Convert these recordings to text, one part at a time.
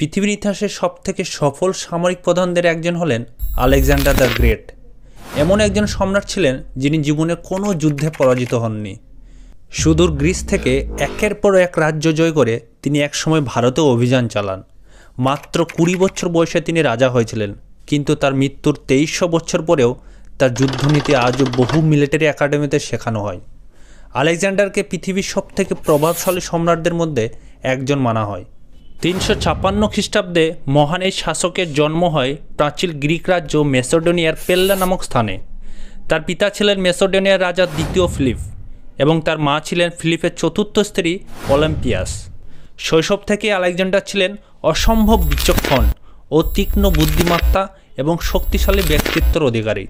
পৃথিবীর ইতিহাসের সবথেকে সফল সামরিক প্রধানদের একজন হলেন আলেকজান্ডার দ্য গ্রেট। এমন একজন সম্রাট ছিলেন যিনি জীবনে কোনো যুদ্ধে পরাজিত হননি। সুদূর গ্রিস থেকে একের পর এক রাজ্য জয় করে তিনি একসময় ভারতে অভিযান চালান। মাত্র 20 বছর বয়সে তিনি রাজা হয়েছিলেন, কিন্তু তার মৃত্যুর 2300 বছর পরেও তার যুদ্ধনীতি আজও বহু মিলিটারি একাডেমিতে শেখানো হয়। আলেকজান্ডারকে পৃথিবীর সবথেকে প্রভাবশালী সম্রাটদের মধ্যে একজন মানা হয়। 356 খ্রিস্টাব্দে মহান এই শাসকের জন্ম হয় প্রাচীন গ্রিক রাজ্য মেসোডোনিয়ার পেল্লা নামক স্থানে। তার পিতা ছিলেন মেসোডোনিয়ার রাজা দ্বিতীয় ফিলিপ এবং তার মা ছিলেন ফিলিপের চতুর্থ স্ত্রী অলিম্পিয়াস। শৈশব থেকে আলেকজান্ডার ছিলেন অসম্ভব বিচক্ষণ ও তীক্ষ্ণ বুদ্ধিমত্তা এবং শক্তিশালী ব্যক্তিত্বের অধিকারী।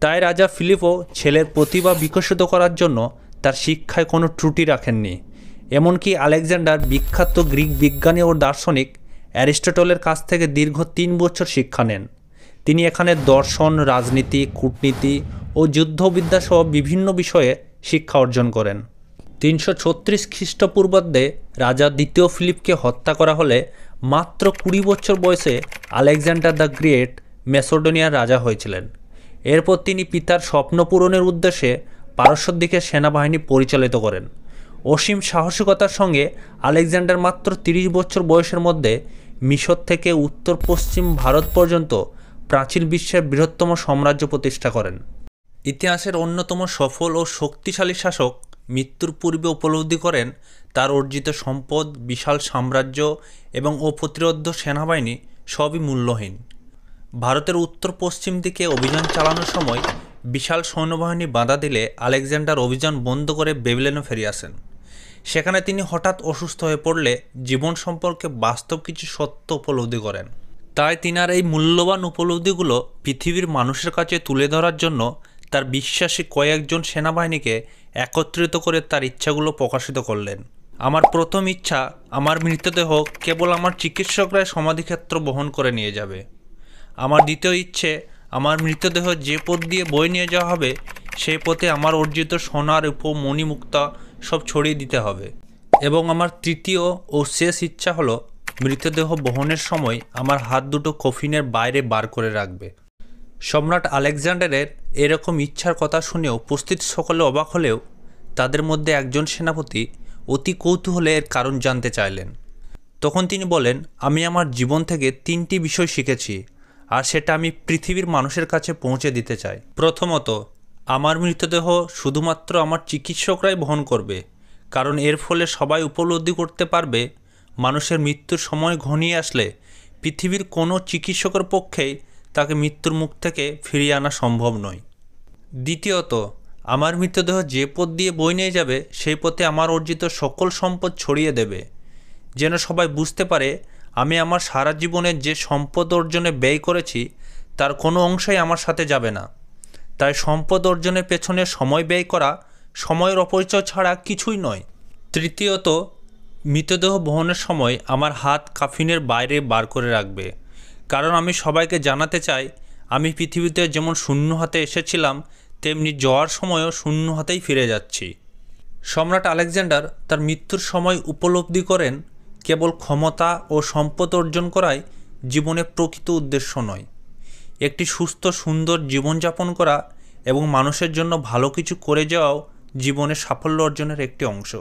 তাই রাজা ফিলিপও ছেলের প্রতিভা বিকশিত করার জন্য তার শিক্ষায় কোনো ত্রুটি রাখেননি। এমনকি আলেকজান্ডার বিখ্যাত গ্রিক বিজ্ঞানী ও দার্শনিক অ্যারিস্টটলের কাছ থেকে দীর্ঘ 3 বছর শিক্ষা নেন। তিনি এখানে দর্শন, রাজনীতি, কূটনীতি ও যুদ্ধবিদ্যা সহ বিভিন্ন বিষয়ে শিক্ষা অর্জন করেন। 336 খ্রিস্টপূর্বাব্দে রাজা দ্বিতীয় ফিলিপকে হত্যা করা হলে মাত্র 20 বছর বয়সে আলেকজান্ডার দ্য গ্রেট মেসোডোনিয়ার রাজা হয়েছিলেন। এরপর তিনি পিতার স্বপ্ন পূরণের উদ্দেশ্যে পারস্যের দিকে সেনাবাহিনী পরিচালিত করেন। অসীম সাহসিকতার সঙ্গে আলেকজান্ডার মাত্র 30 বছর বয়সের মধ্যে মিশর থেকে উত্তর পশ্চিম ভারত পর্যন্ত প্রাচীন বিশ্বের বৃহত্তম সাম্রাজ্য প্রতিষ্ঠা করেন। ইতিহাসের অন্যতম সফল ও শক্তিশালী শাসক মৃত্যুর পূর্বে উপলব্ধি করেন তার অর্জিত সম্পদ, বিশাল সাম্রাজ্য এবং অপ্রতিরোধ্য সেনাবাহিনী সবই মূল্যহীন। ভারতের উত্তর পশ্চিম দিকে অভিযান চালানোর সময় বিশাল সৈন্যবাহিনী বাধা দিলে আলেকজান্ডার অভিযান বন্ধ করে বেবিলনে ফিরে আসেন। সেখানে তিনি হঠাৎ অসুস্থ হয়ে পড়লে জীবন সম্পর্কে বাস্তব কিছু সত্য উপলব্ধি করেন। তাই তিনার এই মূল্যবান উপলব্ধিগুলো পৃথিবীর মানুষের কাছে তুলে ধরার জন্য তার বিশ্বাসী কয়েকজন সেনাবাহিনীকে একত্রিত করে তার ইচ্ছাগুলো প্রকাশিত করলেন। আমার প্রথম ইচ্ছা, আমার মৃতদেহ কেবল আমার চিকিৎসকরাই সমাধিক্ষেত্র বহন করে নিয়ে যাবে। আমার দ্বিতীয় ইচ্ছে, আমার মৃতদেহ যে পথ দিয়ে বয়ে নিয়ে যাওয়া হবে সেই পথে আমার অর্জিত সোনা, রূপো, মণিমুক্তা সব ছড়িয়ে দিতে হবে। এবং আমার তৃতীয় ও শেষ ইচ্ছা হলো মৃতদেহ বহনের সময় আমার হাত দুটো কফিনের বাইরে বার করে রাখবে। সম্রাট আলেকজান্ডারের এরকম ইচ্ছার কথা শুনে উপস্থিত সকলে অবাক হলেও তাদের মধ্যে একজন সেনাপতি অতি কৌতূহলে এর কারণ জানতে চাইলেন। তখন তিনি বলেন, আমি আমার জীবন থেকে 3টি বিষয় শিখেছি, আর সেটা আমি পৃথিবীর মানুষের কাছে পৌঁছে দিতে চাই। প্রথমত, আমার মৃতদেহ শুধুমাত্র আমার চিকিৎসকরাই বহন করবে, কারণ এর ফলে সবাই উপলব্ধি করতে পারবে মানুষের মৃত্যুর সময় ঘনিয়ে আসলে পৃথিবীর কোনো চিকিৎসকের পক্ষেই তাকে মৃত্যুর মুখ থেকে ফিরিয়ে আনা সম্ভব নয়। দ্বিতীয়ত, আমার মৃতদেহ যে পথ দিয়ে বয়ে নিয়ে যাবে সেই পথে আমার অর্জিত সকল সম্পদ ছড়িয়ে দেবে, যেন সবাই বুঝতে পারে আমি আমার সারা জীবনের যে সম্পদ অর্জনে ব্যয় করেছি তার কোনো অংশই আমার সাথে যাবে না। তাই সম্পদ অর্জনের পেছনে সময় ব্যয় করা সময়ের অপচয় ছাড়া কিছুই নয়। তৃতীয়ত, মৃতদেহ বহনের সময় আমার হাত কাফিনের বাইরে বার করে রাখবে, কারণ আমি সবাইকে জানাতে চাই আমি পৃথিবীতে যেমন শূন্য হাতে এসেছিলাম তেমনি যাওয়ার সময়ও শূন্য হাতেই ফিরে যাচ্ছি। সম্রাট আলেকজান্ডার তার মৃত্যুর সময় উপলব্ধি করেন কেবল ক্ষমতা ও সম্পদ অর্জন করাই জীবনের প্রকৃত উদ্দেশ্য নয়। একটি সুস্থ, সুন্দর জীবনযাপন করা এবং মানুষের জন্য ভালো কিছু করে যাওয়াও জীবনের সাফল্য অর্জনের একটি অংশ।